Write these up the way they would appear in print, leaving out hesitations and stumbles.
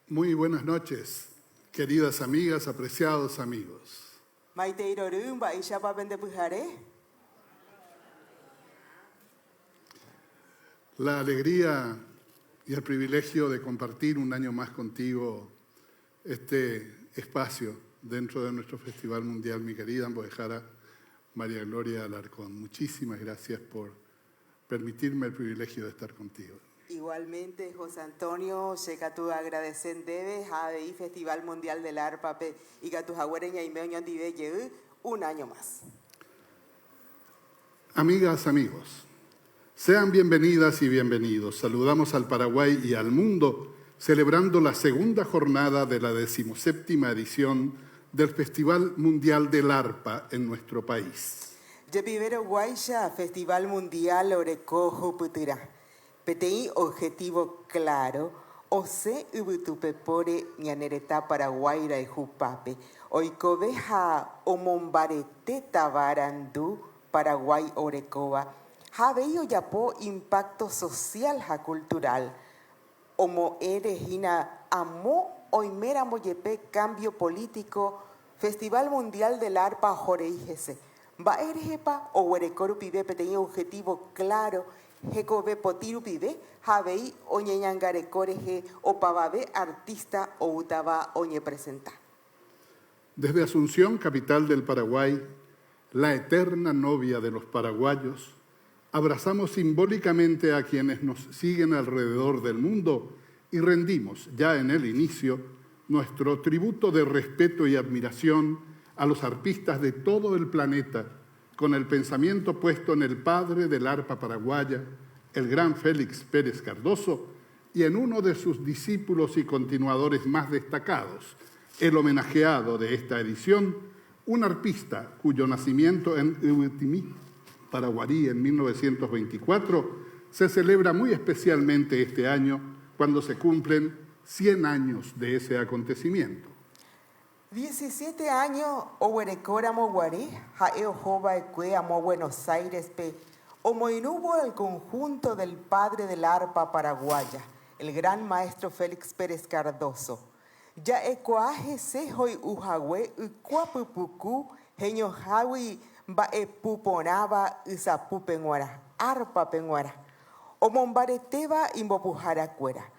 Muy buenas noches, queridas amigas, apreciados amigos. La alegría y el privilegio de compartir un año más contigo este espacio dentro de nuestro Festival Mundial, mi querida Ambojara María Gloria Alarcón. Muchísimas gracias por permitirme el privilegio de estar contigo. Igualmente, José Antonio, llega tu agradecer debes a Festival Mundial del Arpa y que tus abuereña y meño de un año más. Amigas, amigos, sean bienvenidas y bienvenidos. Saludamos al Paraguay y al mundo celebrando la segunda jornada de la 17ª edición del Festival Mundial del Arpa en nuestro país. Yepivero Guaysha, Festival Mundial Orecojo Putira. PTI objetivo claro, ose ubutupepore ñanereta Paraguayra y Jupape, oikoveja omombarete tabarandu Paraguay Orecoba, javeio yapo impacto social ja cultural, omo erejina amo oimera moyepe cambio político, Festival Mundial del Arpa Joreijese, va erejepa o huerecoru pibe PTI objetivo claro, Jekove potiru pibe, javei oñeñangare coreje o pavabe artista o utaba oñe presenta. Desde Asunción, capital del Paraguay, la eterna novia de los paraguayos, abrazamos simbólicamente a quienes nos siguen alrededor del mundo y rendimos, ya en el inicio, nuestro tributo de respeto y admiración a los arpistas de todo el planeta, con el pensamiento puesto en el padre del arpa paraguaya, el gran Félix Pérez Cardoso, y en uno de sus discípulos y continuadores más destacados, el homenajeado de esta edición, un arpista cuyo nacimiento en Ubutimí, Paraguarí, en 1924, se celebra muy especialmente este año, cuando se cumplen 100 años de ese acontecimiento. 17 años, Ohuerecora Moguarí, Jaeo Jova Ecue, Amo Buenos Aires, Omoinubo el conjunto del padre del arpa paraguaya, el gran maestro Félix Pérez Cardoso. Ya ecoaje sejoi ujahue, ucuapupucu, genio jawi, ba epuponaba, isapupenguara, arpa penguara. Omombareteba imbopujara cuera.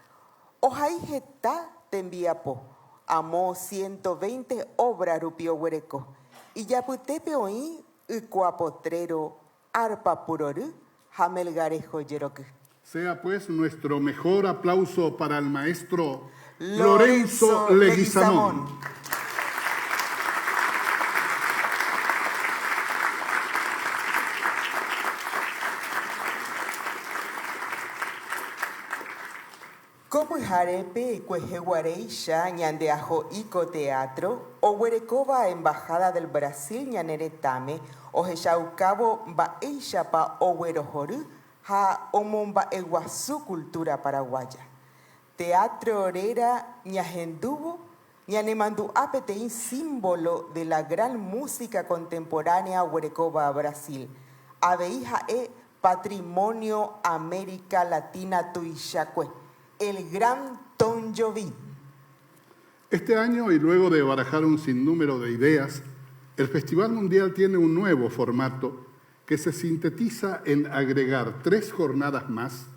Ojai jeta tembiapo. Amó 120 obras rupio huereco. Y yaputepe oí, ucuapotrero, arpa puroru, jamelgarejo yeroque. Sea pues nuestro mejor aplauso para el maestro Lorenzo Leguizamón. Como jarepe cuejeguareisha ñandeajo ico teatro, o huerecova embajada del Brasil ñaneretame, o jechaucabo baeisha pa o huerojoru, ja omomba eguazú cultura paraguaya. Teatro orera ñajendubo, ñanemandu apetein símbolo de la gran música contemporánea huerecova Brasil. Aveija Patrimonio América Latina Tuixacue, el Gran Ton Jovi. Este año, y luego de barajar un sinnúmero de ideas, el Festival Mundial tiene un nuevo formato que se sintetiza en agregar 3 jornadas más,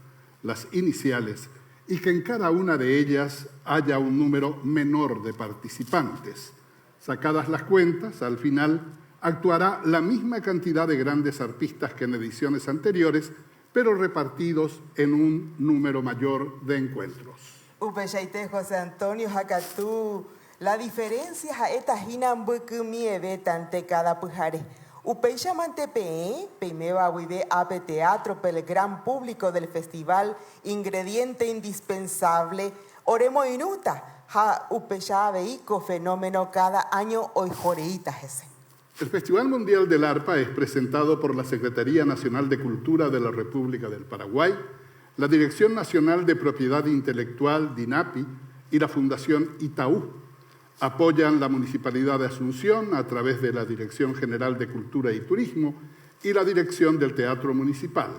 las iniciales, y que en cada una de ellas haya un número menor de participantes. Sacadas las cuentas, al final actuará la misma cantidad de grandes artistas que en ediciones anteriores, pero repartidos en un número mayor de encuentros. Upechaite José Antonio Jacatú, la diferencia a esta hinan bucumi tante cada pujare. Upecha mantepe, peimeba vive ape teatro pel gran público del festival, ingrediente indispensable, oremo inuta, ha upecha veico fenómeno cada año hoy joreita ese. El Festival Mundial del Arpa es presentado por la Secretaría Nacional de Cultura de la República del Paraguay, la Dirección Nacional de Propiedad Intelectual, DINAPI, y la Fundación Itaú. Apoyan la Municipalidad de Asunción a través de la Dirección General de Cultura y Turismo y la Dirección del Teatro Municipal,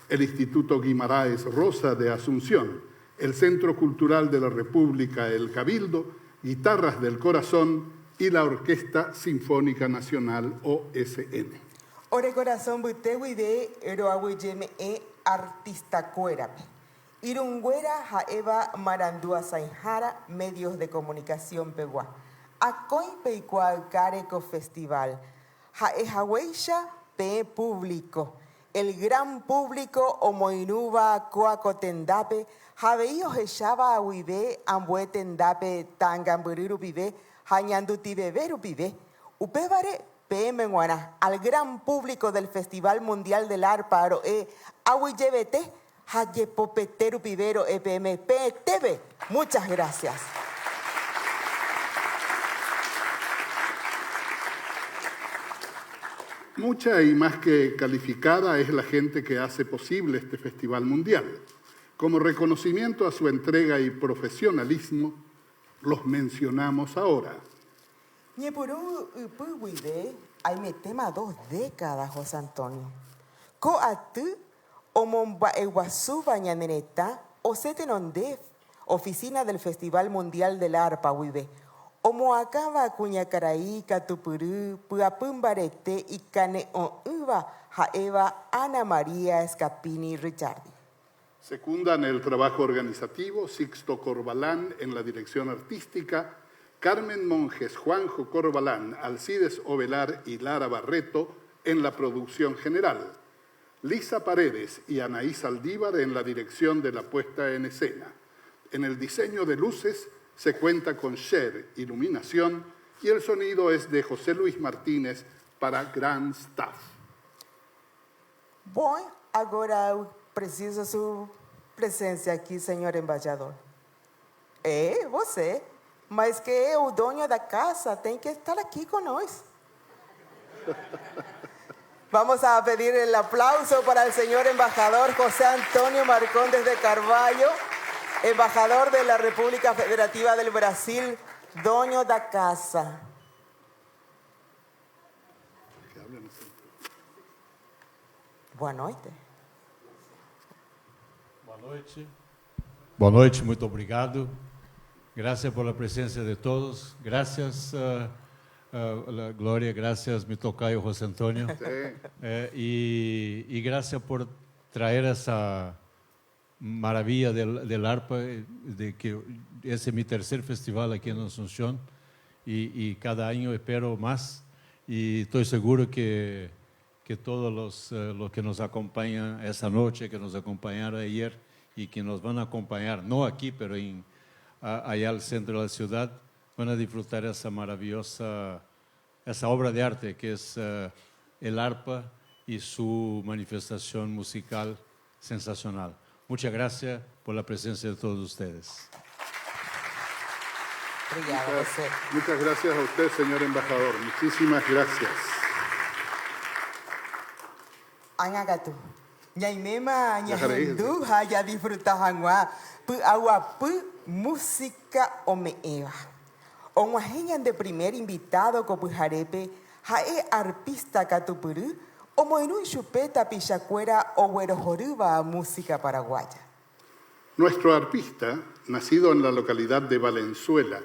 el Instituto Guimaraes Rosa de Asunción, el Centro Cultural de la República, el Cabildo, Guitarras del Corazón y la Orquesta Sinfónica Nacional OSN. Ore corazón butewi de eroahuiyeme artista cuerape. Irungüera jaeva marandúa sainjara medios de comunicación pegua. Acoy peicua careco festival. Jaejahueisha pe público. El gran público omoinuba coacotendape. Javeio jechaba ahuibe ambuetendape tangamburiru pibe. Jañanduti beberu pibe. Upebare pe menguana. Al gran público del Festival Mundial del Arpa aro ahuillebete. Haye Popeteru Pivero EPMP TV. Muchas gracias. Mucha y más que calificada es la gente que hace posible este Festival Mundial. Como reconocimiento a su entrega y profesionalismo, los mencionamos ahora. Ñepurú Upuhuide, hay me tema 2 décadas, José Antonio. Coatú Omomba Eguazú Bañanereta, Osetenondef, Oficina del Festival Mundial del Arpa, Huibe. Omoacaba Cuñacaraí, Catupurú, Puapumbarete y Cane Uva, Jaeva, Ana María Escapini Ricciardi. Secundan el trabajo organizativo Sixto Corbalán en la dirección artística, Carmen Monjes, Juanjo Corbalán, Alcides Ovelar y Lara Barreto en la producción general. Lisa Paredes y Anaí Saldívar en la dirección de la puesta en escena. En el diseño de luces se cuenta con Cher, iluminación, y el sonido es de José Luis Martínez para Grand Staff. Bom, agora preciso sua presença aqui, senhor embaixador. Você, mas que o dono da casa tem que estar aqui conosco. Vamos a pedir el aplauso para el señor embajador José Antonio Marcondes de Carvalho, embajador de la República Federativa del Brasil, dono da casa. Boa noite. Boa noite. Boa noite, muito obrigado. Gracias por la presencia de todos. Gracias, Gloria, gracias, mi tocayo José Antonio. Y gracias por traer esa maravilla del arpa, de que ese es mi tercer festival aquí en Asunción y cada año espero más y estoy seguro que todos los que nos acompañan esa noche, que nos acompañaron ayer y que nos van a acompañar, no aquí, pero allá al centro de la ciudad, van a disfrutar esa maravillosa, esa obra de arte que es el arpa y su manifestación musical sensacional. Muchas gracias por la presencia de todos ustedes. Muchas gracias a usted, señor embajador. Muchísimas gracias. Angagatu. Ñaimema, ñahindu, haya disfrutahangua, pu agua, pu música omeeva. Onguajeñan de primer invitado copujarepe, jae arpista catupuru, Omoinu chupeta pichacuera o güerojoruba música paraguaya. Nuestro arpista, nacido en la localidad de Valenzuela,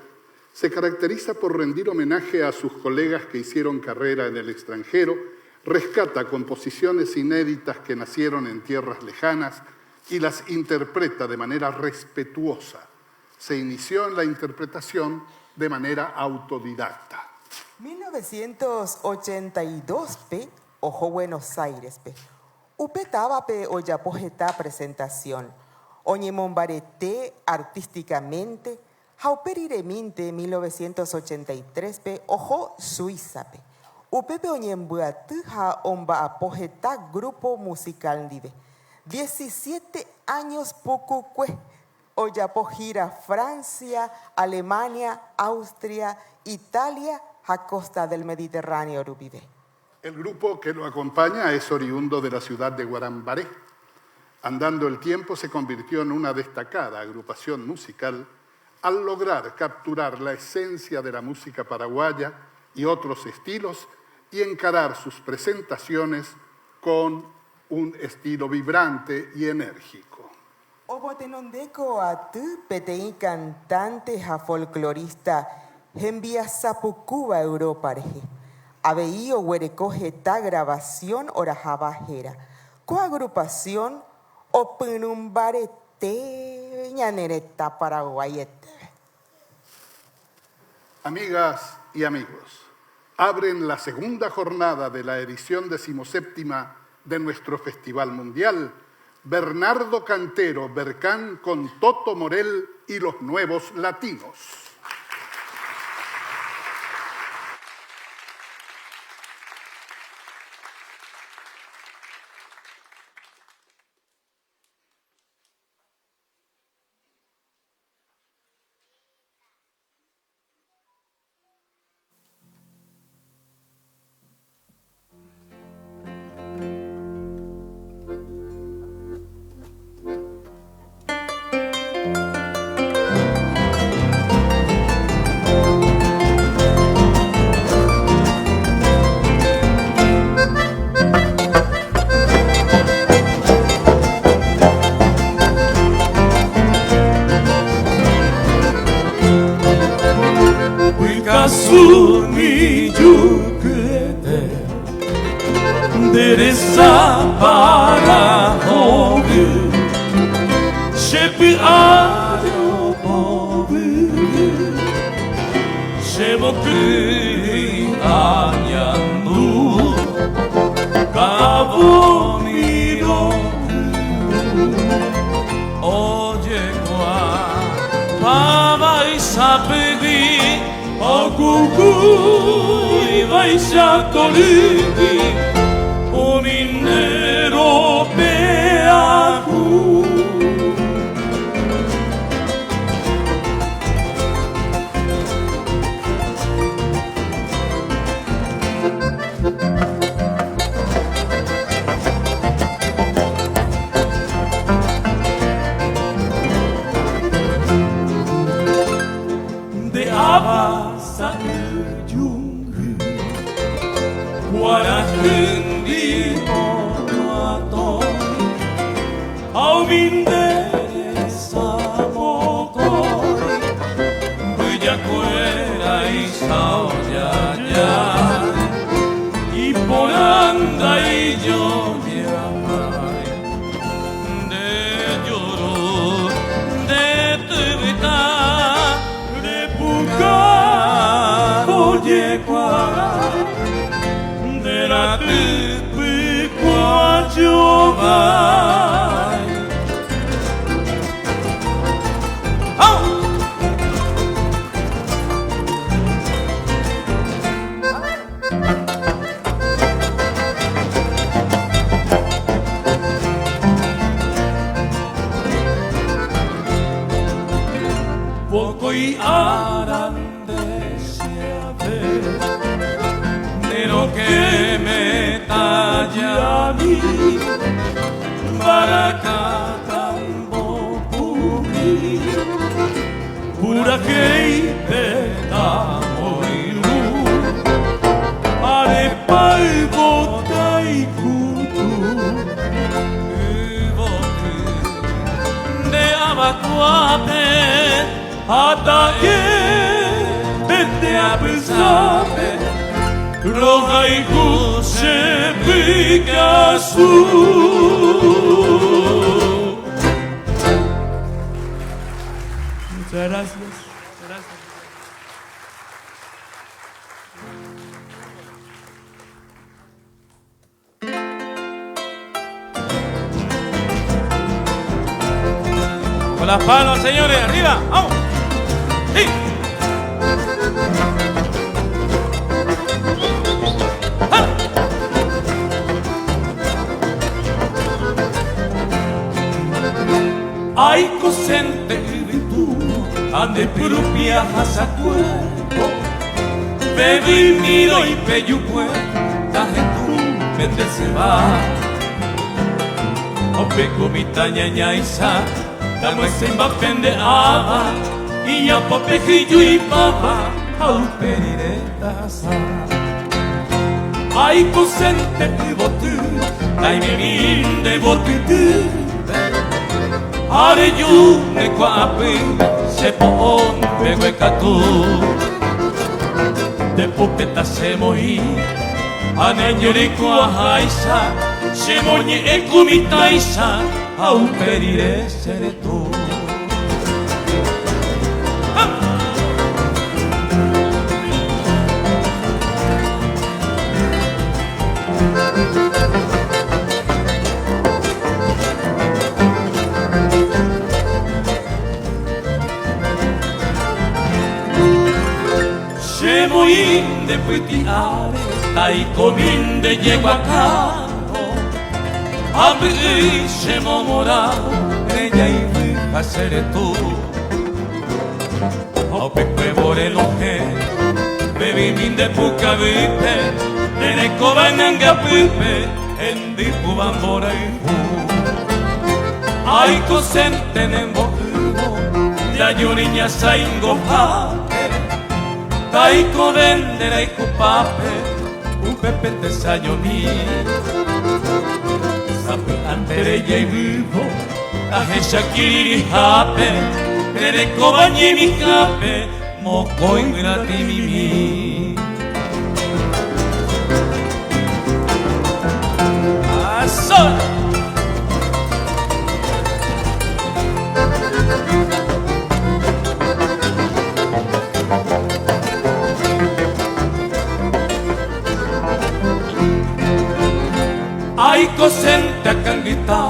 se caracteriza por rendir homenaje a sus colegas que hicieron carrera en el extranjero, rescata composiciones inéditas que nacieron en tierras lejanas y las interpreta de manera respetuosa. Se inició en la interpretación de manera autodidacta. 1982 pe, ojo Buenos Aires pe. Upetaba pe oyapojeta presentación. Oñemombarete artísticamente. Jauperireminte 1983 pe, ojo Suiza pe. Upepe oñembuatuja omba apojeta grupo musical dive. 17 años pucucue. Oyapojira Francia, Alemania, Austria, Italia, a costa del Mediterráneo Rubibe. El grupo que lo acompaña es oriundo de la ciudad de Guarambaré. Andando el tiempo se convirtió en una destacada agrupación musical al lograr capturar la esencia de la música paraguaya y otros estilos y encarar sus presentaciones con un estilo vibrante y enérgico. Obotenondeco atu petei cantante ja folclorista envía Zapucuba Europa reje. Abeío huerecoge ta grabación orajabajera. Coagrupación o penumbarete ñanereta paraguayete. Amigas y amigos, abren la segunda jornada de la edición 17ª de nuestro Festival Mundial Bernardo Cantero Bercán con Toto Morel y los Nuevos Latinos. Arepa y botaiku Ataque Bete a pensare Roja y José Picasso. Muchas gracias. Con las palmas, señores, arriba, vamos. Sí. ¡Ah! Ay, cosente tú, ande propia a cuerpo, bebí miro y peyucue, taje tú, vende se va. Ope comita ñaña isa, dame se va pendeaba, y ya popejillo y papa, au periretas. Ay, cosente botu, ay me de botu. Are you me quapi se pon pego catu de pupeta se moi aneñori qua haisa se moñe e comitaisa au perire sere tu. De putiare, tai comin de yeguacao, abri se momora, ella y a ser tú. O pepe boreloje, bebi min de puca vipe, de cobananga pipe, en dipu bambora y pu. Ay cosente nembojugo, ya yo niña saingo pa. Taiko vendere iko pape, un pepe te saño mi. Sape antere ye vivo, aje shakiri hape, tere kobañi mi hape, moko ingrati mi. Asol. Ay, cosente a canguita,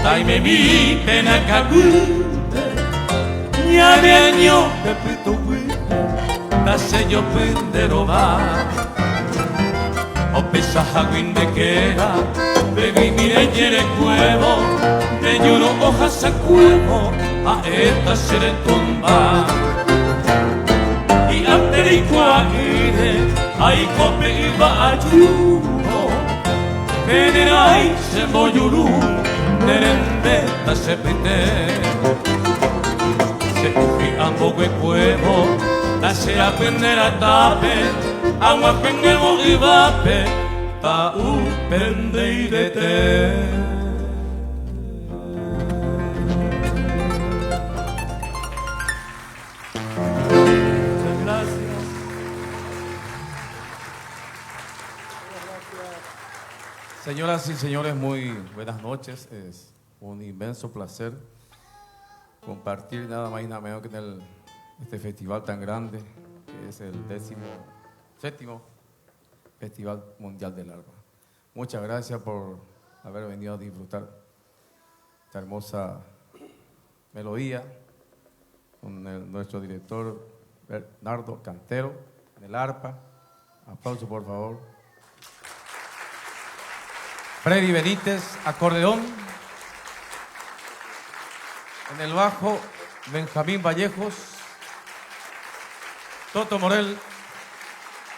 dai me mi pena cagüite, ñame año de pito huite, da sello pendero va. O pesa jaguín de quera, bebi mire yere cuevo, de lloro hojas a cuevo, a esta seré tumba. Y antes de cuaire, ay cope iba ayuno. Venerai se moyuru, nerendeta se pite. Se ufi ambogue cuevo, la se apendera tape, agua penguevo y vape, ta u pendeirete. Muchas gracias. Señoras y señores, muy buenas noches. Es un inmenso placer compartir nada más y nada menos que en este festival tan grande, que es el 17º Festival Mundial del Arpa. Muchas gracias por haber venido a disfrutar esta hermosa melodía con nuestro director Bernardo Cantero en el arpa. Aplauso, por favor. Freddy Benítez, acordeón. En el bajo, Benjamín Vallejos. Toto Morel,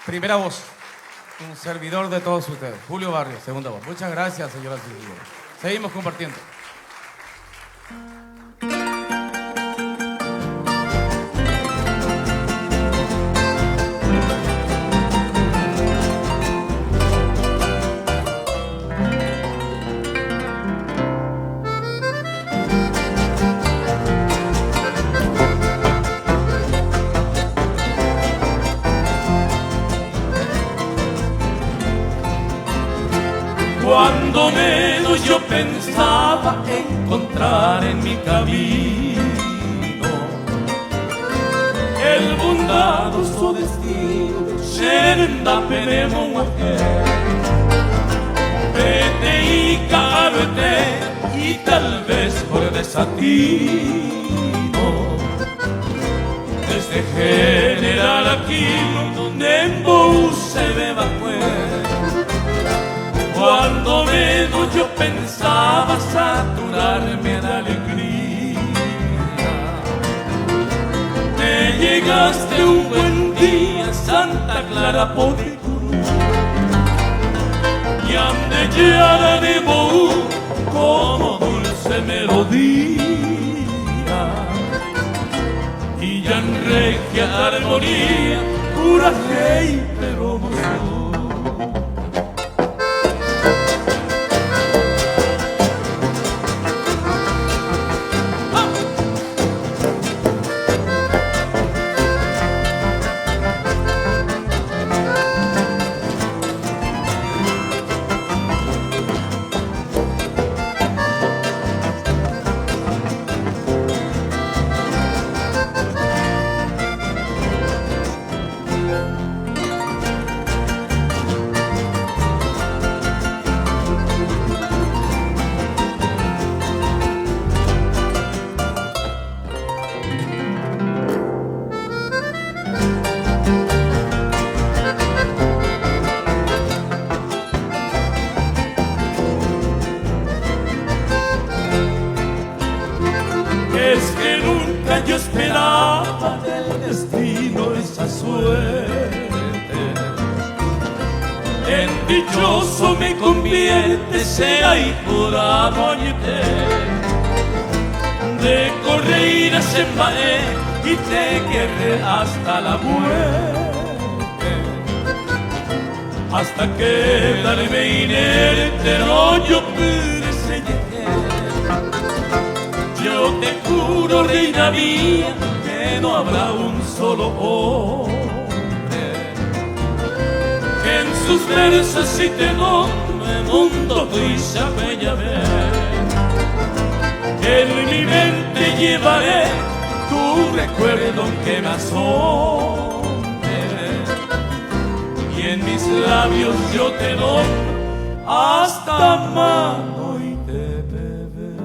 primera voz. Un servidor de todos ustedes. Julio Barrios, segunda voz. Muchas gracias, señoras y señores. Seguimos compartiendo. yo pensaba encontrar en mi camino el bondadoso destino. Senda penemo vete y carote, y tal vez por desatino desde General Aquino Nembo se me bajó. Cuando menos yo pensaba saturarme de alegría, te llegaste un buen día, Santa Clara Poticurú, y ande llena de boú como dulce melodía, y ya en regia armonía, pura hey, pero no soy. Yo esperaba del destino esa suerte, en dichoso me convierte, sea y por amoñete, de correiras en Baé y te querré hasta la muerte, hasta quedarme inerte, no yo pude seguir. Yo te juro, reina mía, que no habrá un solo hombre que en sus versos y te nombre mundo tuya bella ver. En mi mente llevaré tu recuerdo que me asombre, y en mis labios yo te doy hasta mano y te beberé.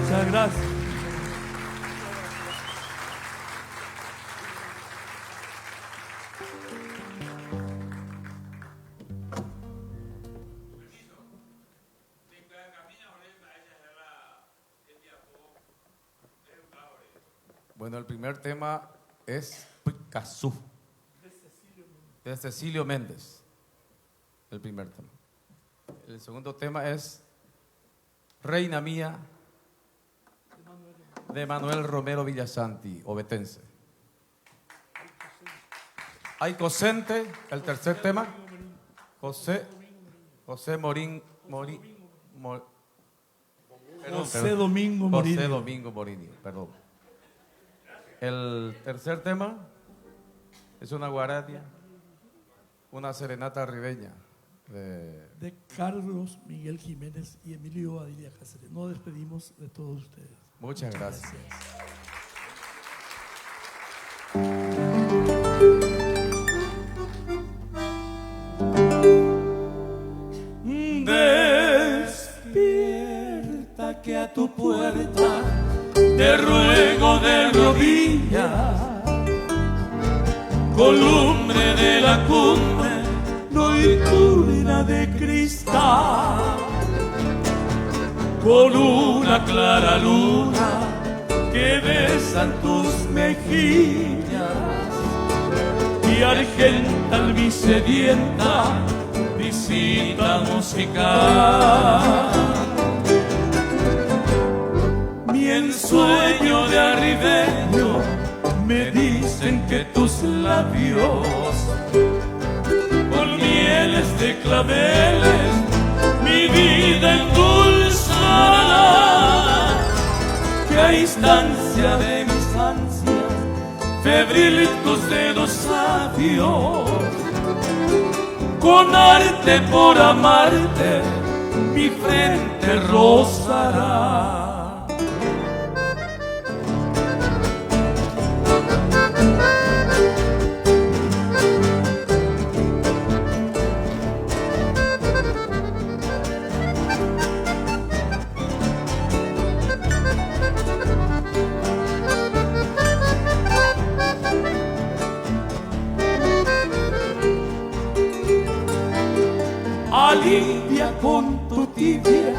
Muchas gracias. Bueno, el primer tema es Picasso, de Cecilio Méndez, el primer tema. El segundo tema es Reina Mía, de Manuel Romero Villasanti, obetense. Hay Cosente, el tercer tema, José Morín, José Domingo Morini. José Domingo Morini, perdón. El tercer tema es una guardia, una serenata ribeña de Carlos Miguel Jiménez y Emilio Adilia Cáceres. Nos despedimos de todos ustedes. Muchas gracias. Despierta que a tu puerta te ruego de rodillas, columbre de la cumbre, noiturna de cristal, con una clara luna que besan tus mejillas, y argenta mi sedienta visita musical. Mi ensueño de arribeño me dicen que tus labios con mieles de claveles mi vida endulzará, que a instancia de mis ansias febril tus dedos sabios con arte por amarte, mi frente rozará. Alivia con tu tibia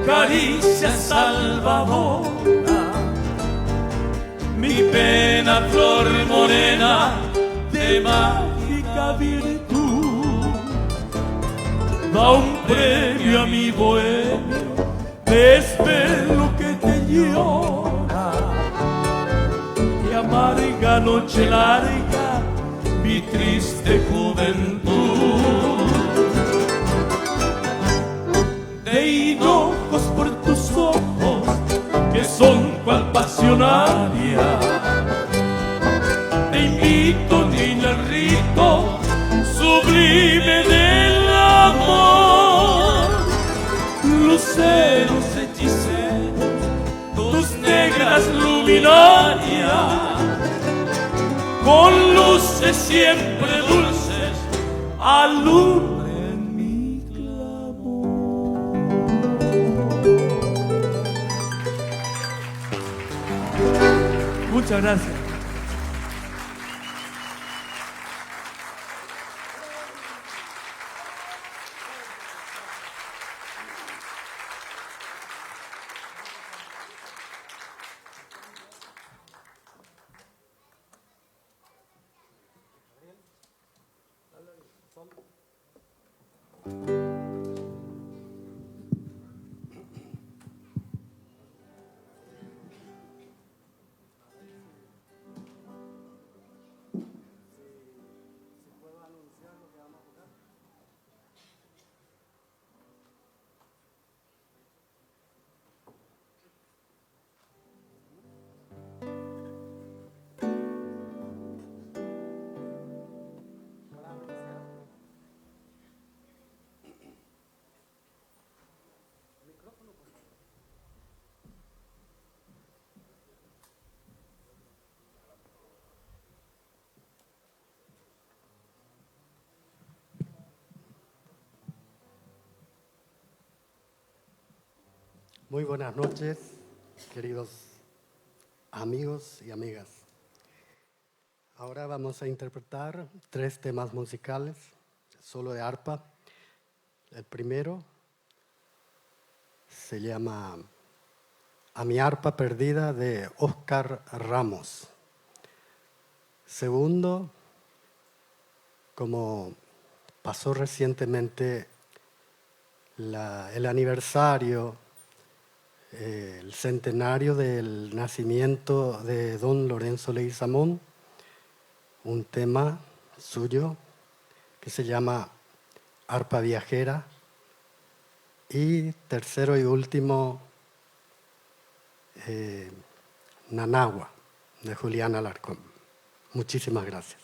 caricia salvadora mi pena, flor morena de mágica virtud. Da un premio a mi bohemio, desvelo que te llora y amarga noche larga mi triste juventud. De hinojos por tus ojos que son cual pasionaria, te invito, niña, al rito sublime del amor. Luceros hechiceros, tus negras luminarias, con luces siempre dulces, alumbren mi clamor. Muchas gracias. Muy buenas noches, queridos amigos y amigas. Ahora vamos a interpretar 3 temas musicales, solo de arpa. El primero se llama A mi arpa perdida, de Óscar Ramos. Segundo, como pasó recientemente el aniversario, el centenario del nacimiento de don Lorenzo Leguizamón, un tema suyo que se llama Arpa Viajera. Y tercero y último, Nanagua, de Julián Alarcón. Muchísimas gracias.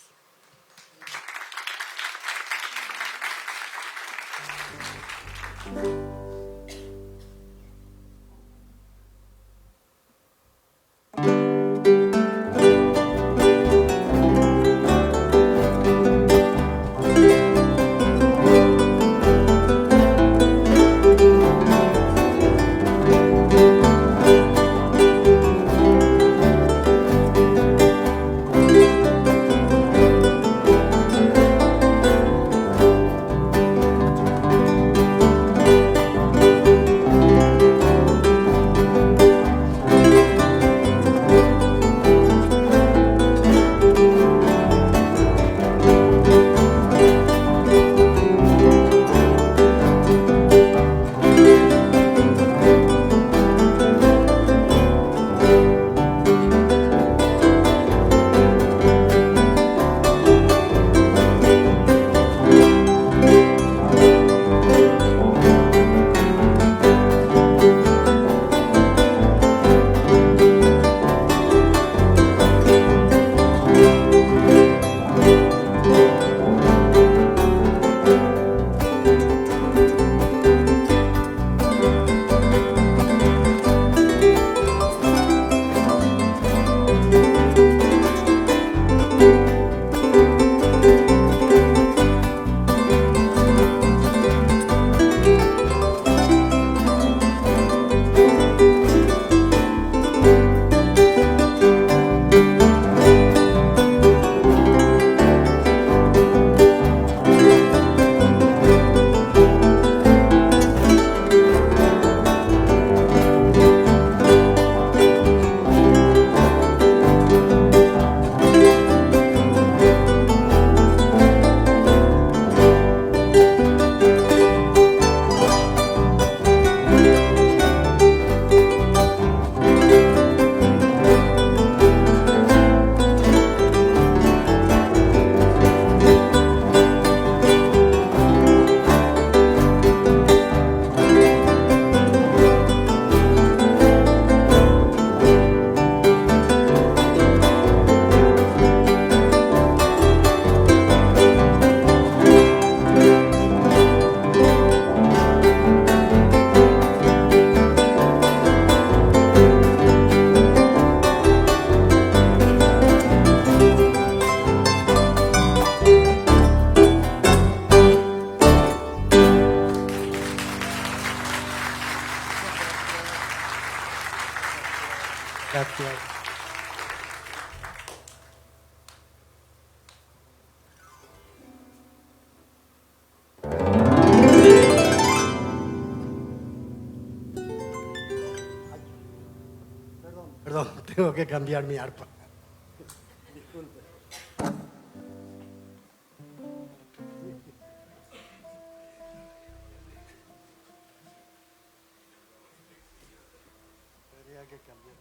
Gracias. Perdón, tengo que cambiar mi arpa. Disculpe. Tendría que cambiar.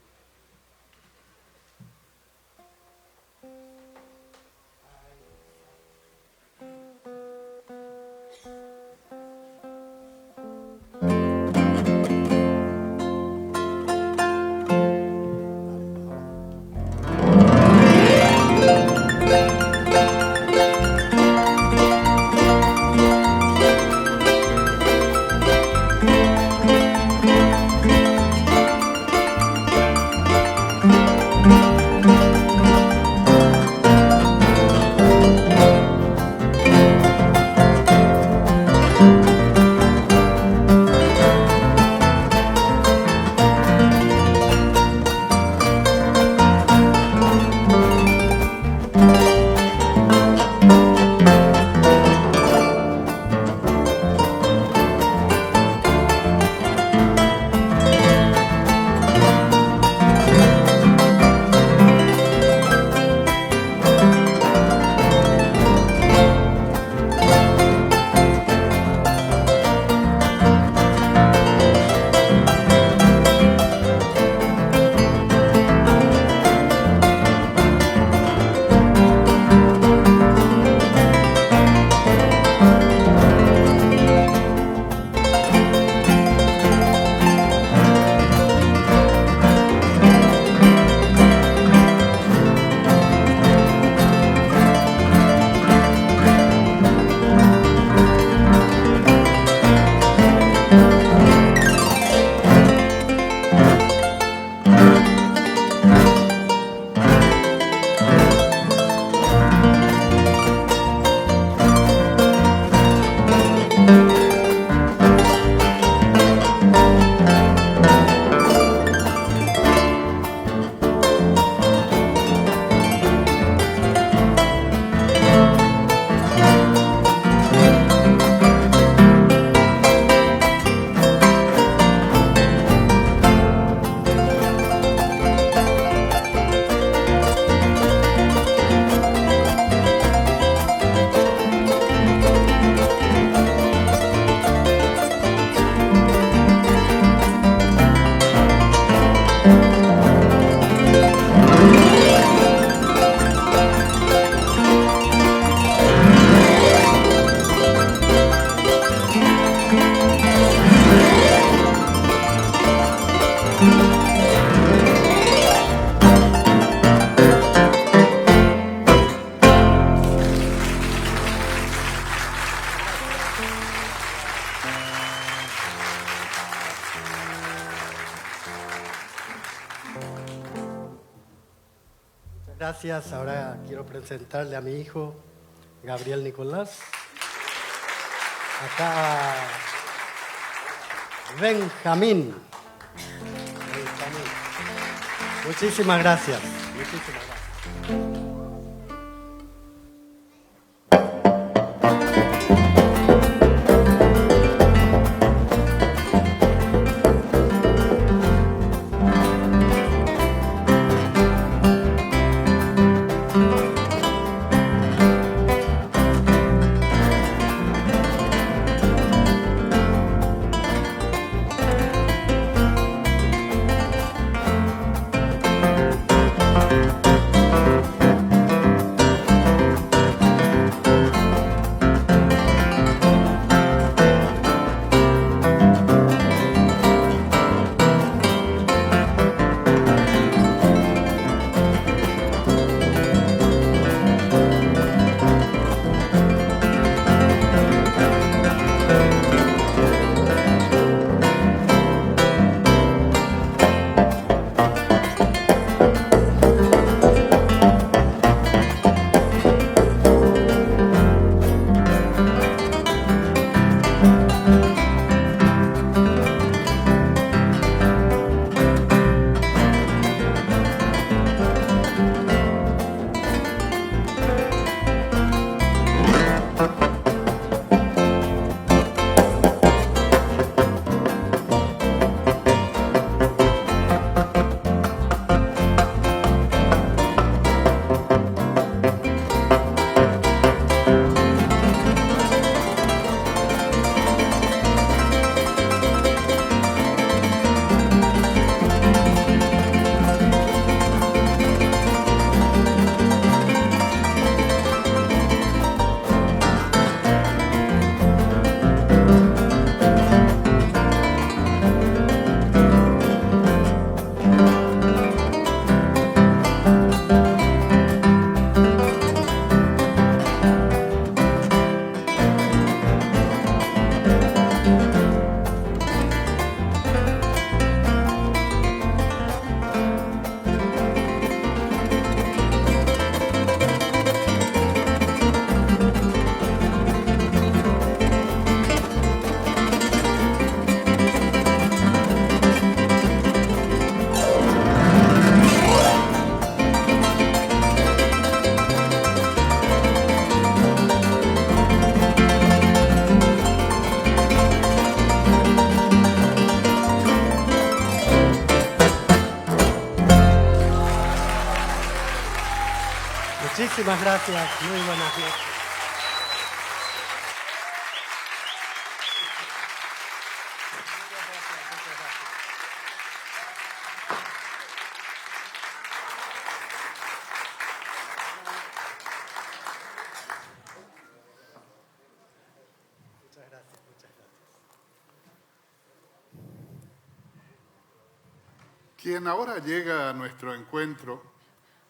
Gracias. Ahora quiero presentarle a mi hijo, Gabriel Nicolás. Acá, Benjamín. Muchísimas gracias. Muchísimas gracias. Muchísimas gracias. Muy buenas noches. Quien ahora llega a nuestro encuentro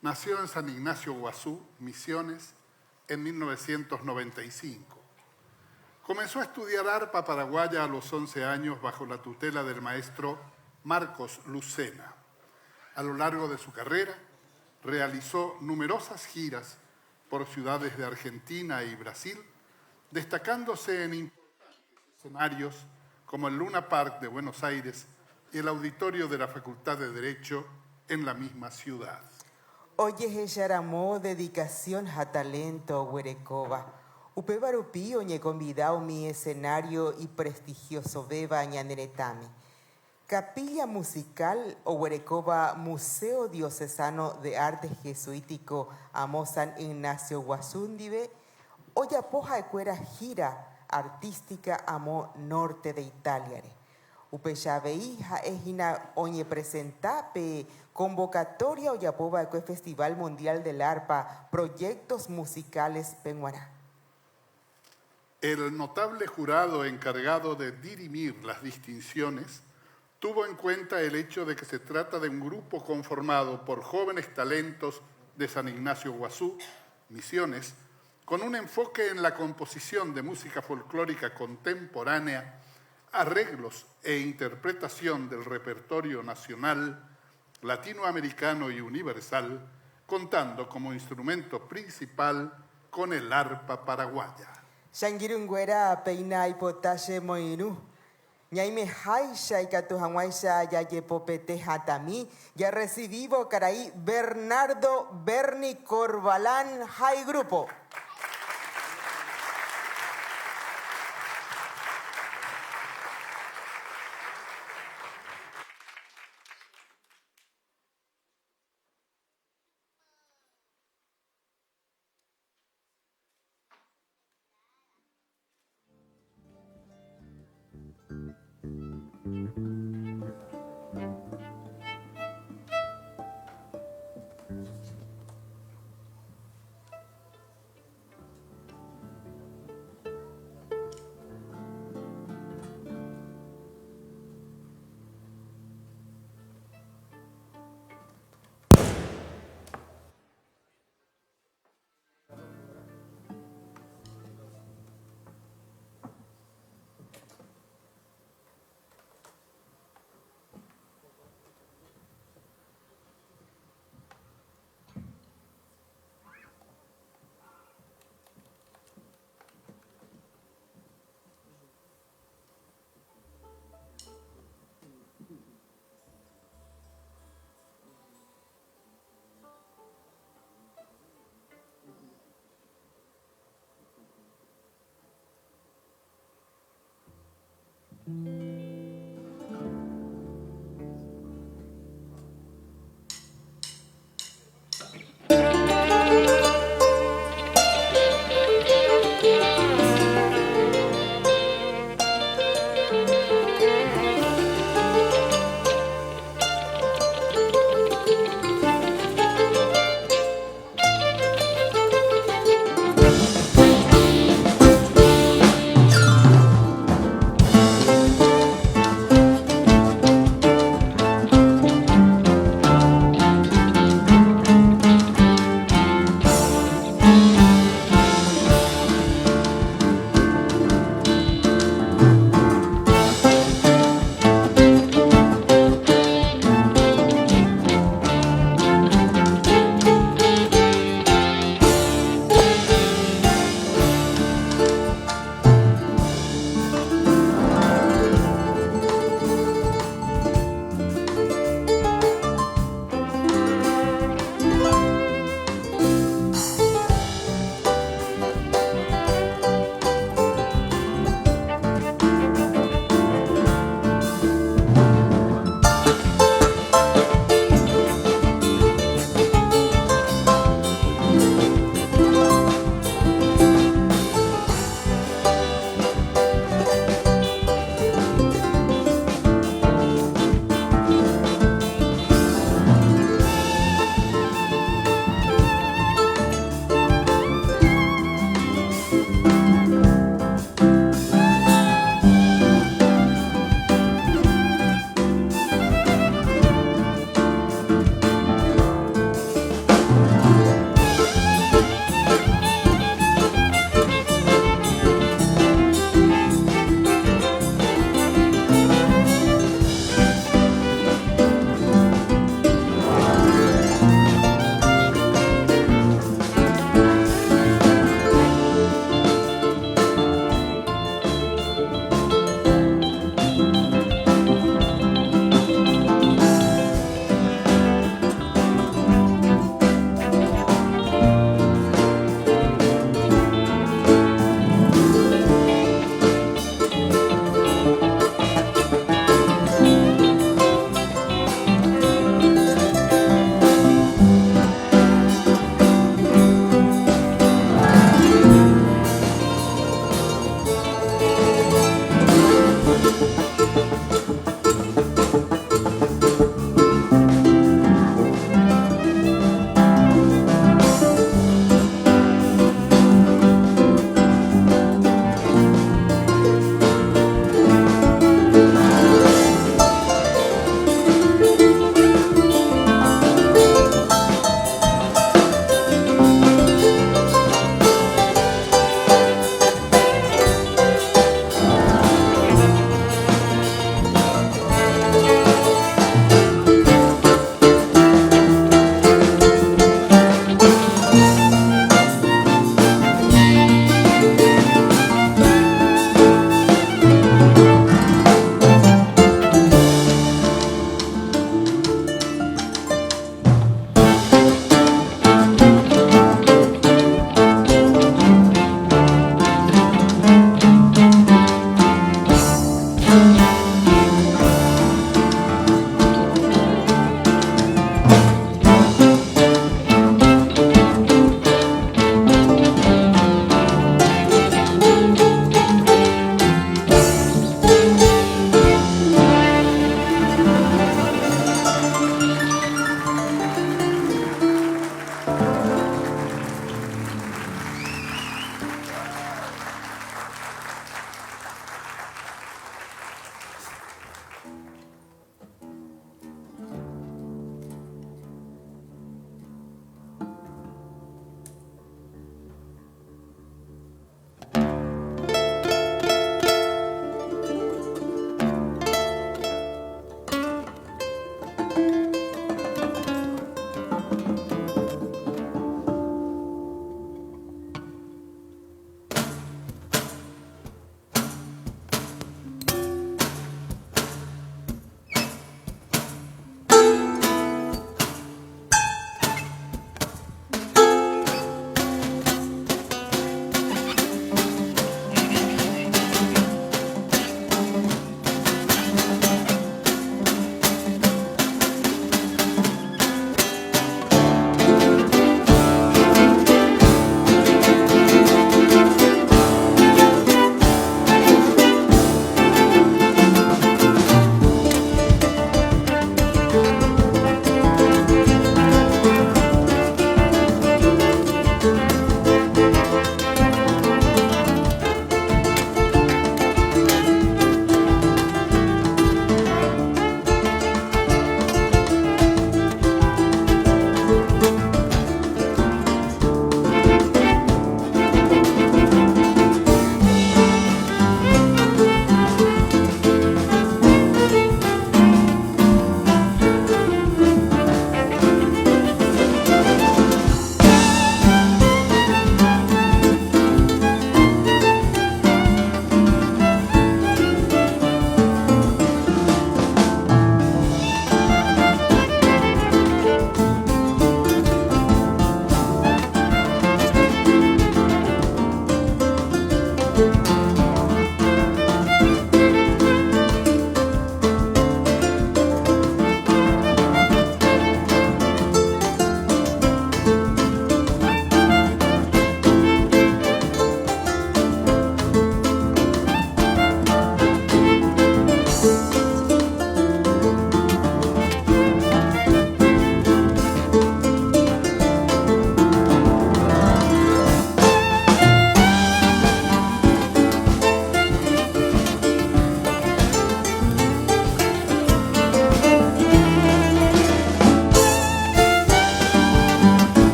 nació en San Ignacio Guazú, Misiones, en 1995. Comenzó a estudiar arpa paraguaya a los 11 años bajo la tutela del maestro Marcos Lucena. A lo largo de su carrera realizó numerosas giras por ciudades de Argentina y Brasil, destacándose en importantes escenarios como el Luna Park de Buenos Aires y el auditorio de la Facultad de Derecho en la misma ciudad. Oye, Yaramó, dedicación a talento, Huerecoba. Upe barupi, oñe convidado mi escenario y prestigioso beba ñaneretami. Capilla Musical o Huerecoba Museo Diocesano de Arte Jesuítico amo San Ignacio Guasúndive, Oya poja ecuera gira artística amo norte de Italia. Upechaveija ejina oñe presenta pe convocatoria Oyapoba eque Festival Mundial del Arpa, proyectos musicales penguaná. El notable jurado encargado de dirimir las distinciones tuvo en cuenta el hecho de que se trata de un grupo conformado por jóvenes talentos de San Ignacio Guazú, Misiones, con un enfoque en la composición de música folclórica contemporánea, arreglos e interpretación del repertorio nacional, latinoamericano y universal, contando como instrumento principal con el arpa paraguaya. Shangirungüera peina hipotashe moinu. Ñaime haisha y catujanguaisha ya yepopete hatami, ya recibivo caraí Bernardo Berni Corbalán High Grupo.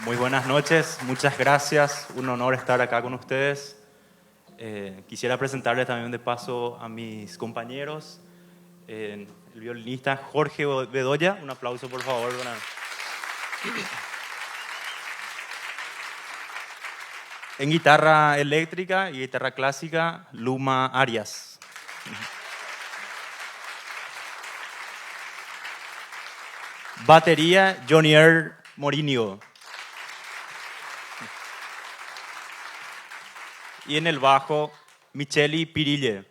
Muy buenas noches, muchas gracias, un honor estar acá con ustedes. Quisiera presentarles también de paso a mis compañeros, el violinista Jorge Bedoya, un aplauso por favor. En guitarra eléctrica y guitarra clásica, Luma Arias. Batería, Jonier Morinho. Y en el bajo, Micheli Pirille.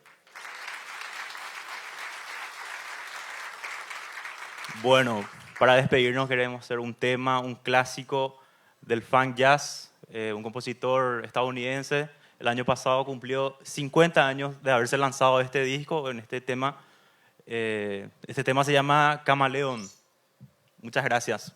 Bueno, para despedirnos queremos hacer un tema, un clásico del funk jazz, un compositor estadounidense. El año pasado cumplió 50 años de haberse lanzado este disco, en este tema. Este tema se llama Camaleón. Muchas gracias.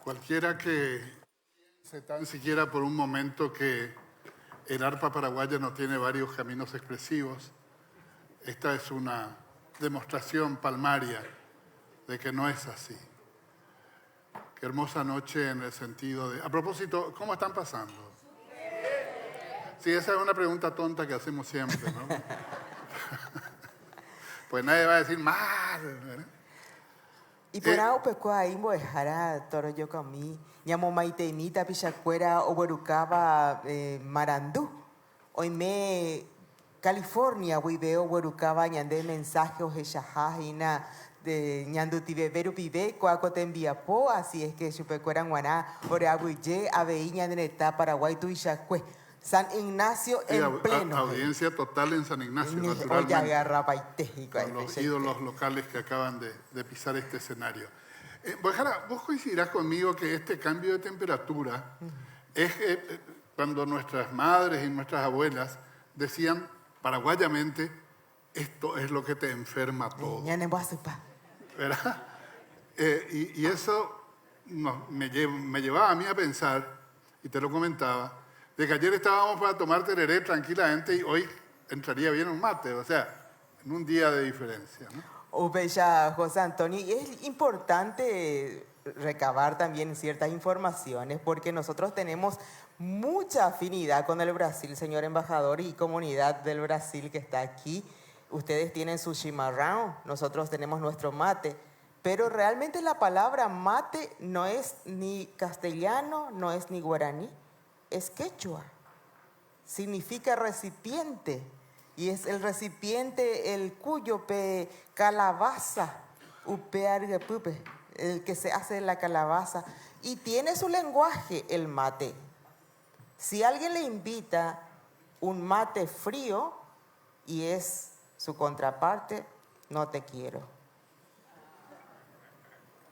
Cualquiera que piense tan siquiera por un momento que el arpa paraguaya no tiene varios caminos expresivos, esta es una demostración palmaria de que no es así. Qué hermosa noche en el sentido de... A propósito, ¿cómo están pasando? Sí, esa es una pregunta tonta que hacemos siempre, ¿no? Pues nadie va a decir mal, ¿verdad? Y por ahí, pues, ahí voy a dejar a Toro yo conmigo. Llamo Maitenita, Pichacuera, Oberucaba, Marandú. Hoy me California, voy veo Oberucaba, ñande mensaje o jejajajina de ñandu tibeberu pibe, coaco te envía po, así es que chupecuera guaná, ore abuye, aveiña de neta, Paraguay, tu Ishacue. San Ignacio en pleno. Audiencia total en San Ignacio, naturalmente. Con los ídolos locales que acaban de pisar este escenario. Bojara, vos coincidirás conmigo que este cambio de temperatura es cuando nuestras madres y nuestras abuelas decían paraguayamente, esto es lo que te enferma todo. ¿Verdad? Y eso me llevaba a mí a pensar, y te lo comentaba, de que ayer estábamos para tomar tereré tranquilamente y hoy entraría bien un mate, o sea, en un día de diferencia, ¿no? Bella José Antonio, y es importante recabar también ciertas informaciones porque nosotros tenemos mucha afinidad con el Brasil, señor embajador, y comunidad del Brasil que está aquí. Ustedes tienen su chimarrão, nosotros tenemos nuestro mate, pero realmente la palabra mate no es ni castellano, no es ni guaraní, es quechua. Significa recipiente. Y es el recipiente, el cuyo pe calabaza, el que se hace de la calabaza. Y tiene su lenguaje el mate. Si alguien le invita un mate frío y es su contraparte, no te quiero.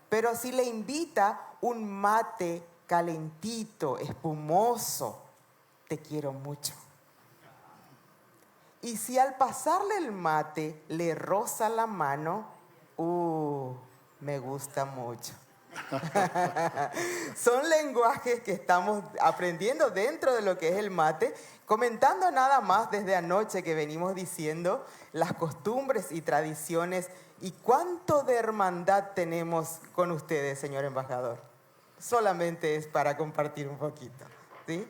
Pero si le invita un mate calentito, espumoso, te quiero mucho. Y si al pasarle el mate le roza la mano, me gusta mucho. Son lenguajes que estamos aprendiendo dentro de lo que es el mate, comentando nada más desde anoche que venimos diciendo las costumbres y tradiciones y cuánto de hermandad tenemos con ustedes, señor embajador. Solamente es para compartir un poquito, ¿sí?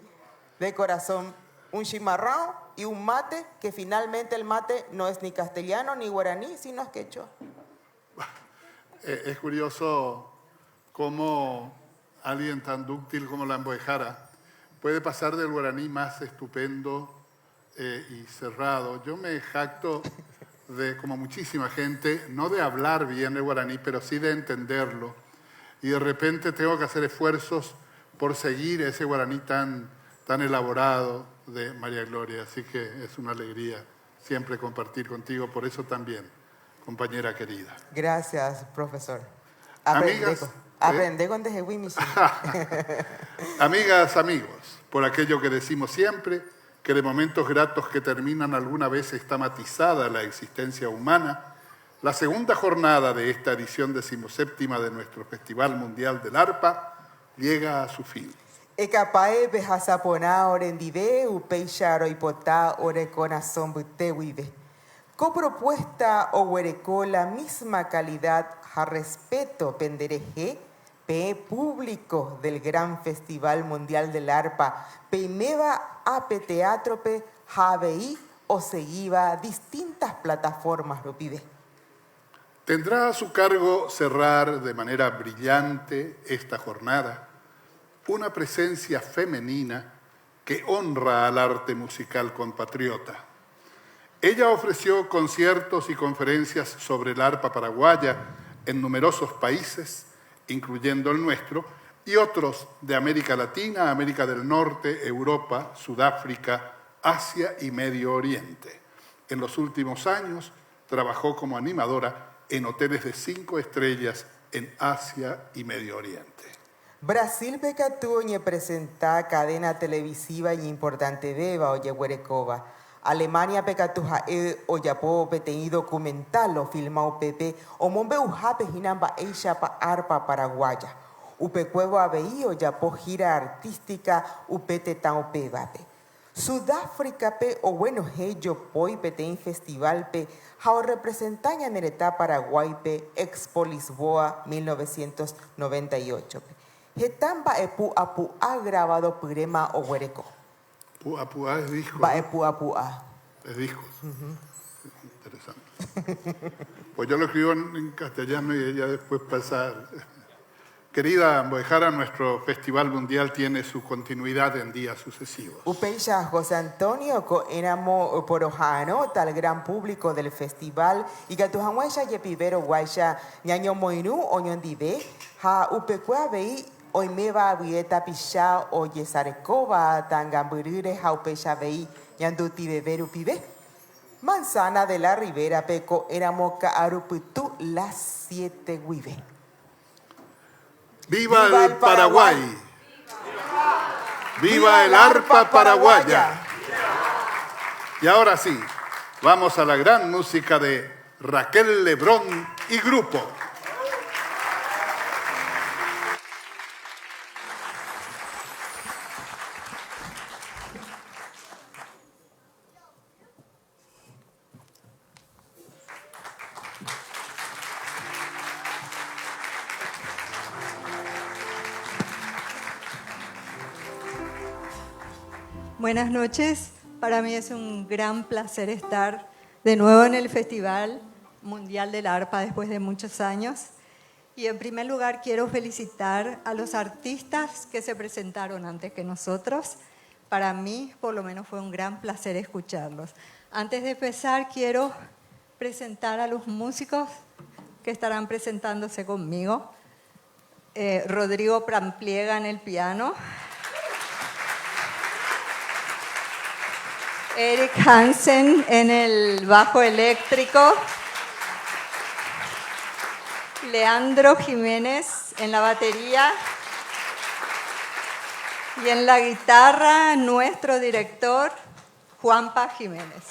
De corazón, un chimarrão y un mate, que finalmente el mate no es ni castellano ni guaraní, sino es quechua. Es curioso cómo alguien tan dúctil como la Embojara puede pasar del guaraní más estupendo y cerrado. Yo me jacto de, como muchísima gente, no de hablar bien el guaraní, pero sí de entenderlo. Y de repente tengo que hacer esfuerzos por seguir ese guaraní tan elaborado de María Gloria. Así que es una alegría siempre compartir contigo, por eso también, compañera querida. Gracias, profesor. Aprende con Dejewi Michel. Amigas, amigos, por aquello que decimos siempre, que de momentos gratos que terminan alguna vez está matizada la existencia humana, la segunda jornada de esta edición 17ª de nuestro Festival Mundial del Arpa llega a su fin. Ecapae bejasaponá orendive upeixaro hipotá orecorazón butewive. Copropuesta o huerecó la misma calidad a respeto pendereje pe público del gran Festival Mundial del Arpa peimeva ape teatrope javeí o seguiva distintas plataformas rupide. Tendrá a su cargo cerrar de manera brillante esta jornada una presencia femenina que honra al arte musical compatriota. Ella ofreció conciertos y conferencias sobre el arpa paraguaya en numerosos países, incluyendo el nuestro, y otros de América Latina, América del Norte, Europa, Sudáfrica, Asia y Medio Oriente. En los últimos años trabajó como animadora en hoteles de 5 estrellas en Asia y Medio Oriente. Brasil pecatuñe presenta cadena televisiva y importante beba oye huerecova. Alemania pekatuja oyapo peteí documental o filmao pepe o mombe ujape hinamba eisha pa arpa paraguaya. Upecuevo abei oyapo gira artística upete tan upevape. Sudáfrica pe o bueno heyo poi peteí festival pe jao representaña en el etapa Paraguay pe Expo Lisboa 1998 pe. Hetamba epu apu ha grabado purema o huereco. Puapua es disco. Va ¿no? epu apu a. Es disco. Interesante. Pues yo lo escribo en castellano y ella después pasa. Querida Ambojara, nuestro Festival Mundial tiene su continuidad en días sucesivos. Upeisha José Antonio ko enamo porojano tal gran público del festival y gatuhamuesha yepivero guaisha ñaño moinu oñondive ha upekua vei oimeva abieta pisha o yesarekova tangamburire ha upeisha vei ñanduti beberu pibe. Manzana de la Ribera peco enamo ka aruputu las 7 guive. ¡Viva el Paraguay! ¡Viva el arpa paraguaya! Y ahora sí, vamos a la gran música de Raquel Lebrón y grupo. Buenas noches, para mí es un gran placer estar de nuevo en el Festival Mundial del Arpa después de muchos años. Y en primer lugar quiero felicitar a los artistas que se presentaron antes que nosotros. Para mí, por lo menos, fue un gran placer escucharlos. Antes de empezar, quiero presentar a los músicos que estarán presentándose conmigo. Rodrigo Prampliega en el piano. Eric Hansen en el bajo eléctrico, Leandro Jiménez en la batería y en la guitarra nuestro director Juanpa Jiménez.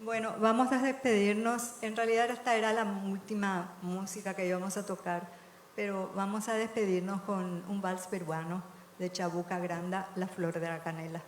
Bueno, vamos a despedirnos. En realidad esta era la última música que íbamos a tocar, pero vamos a despedirnos con un vals peruano de Chabuca Granda, La Flor de la Canela.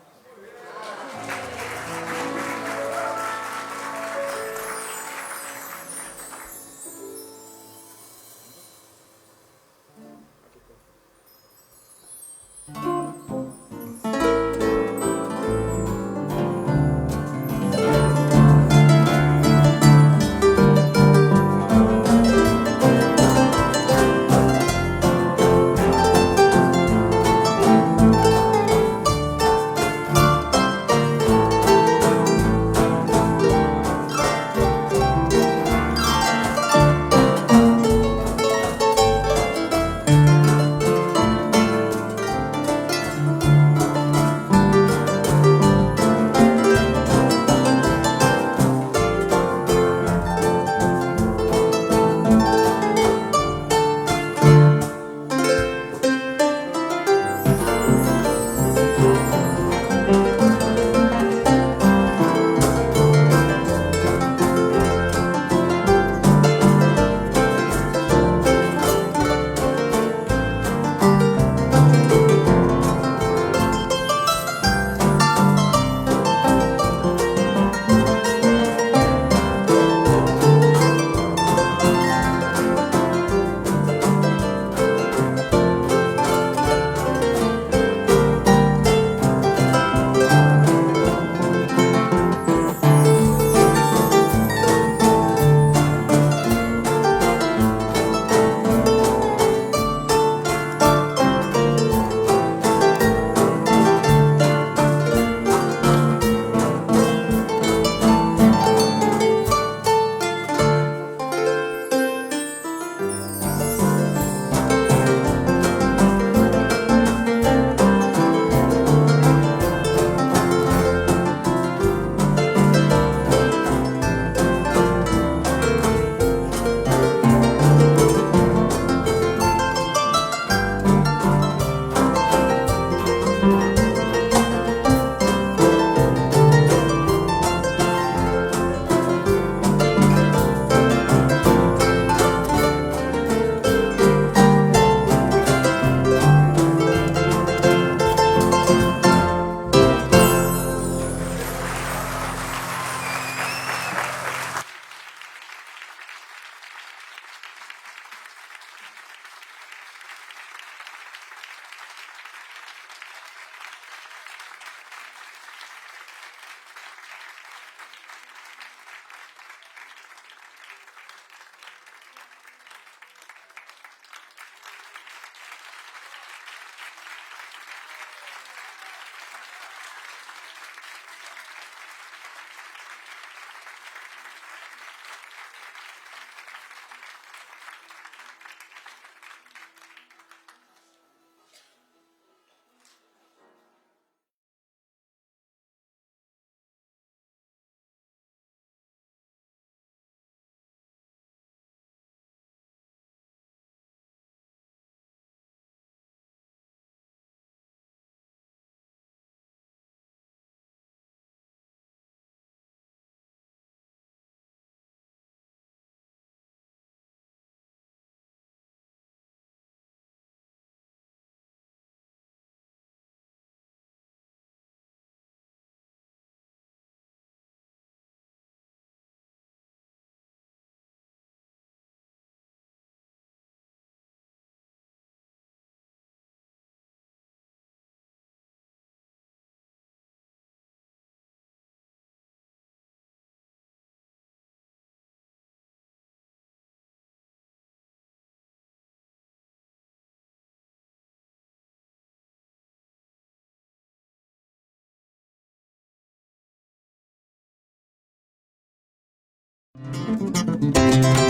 Thank you.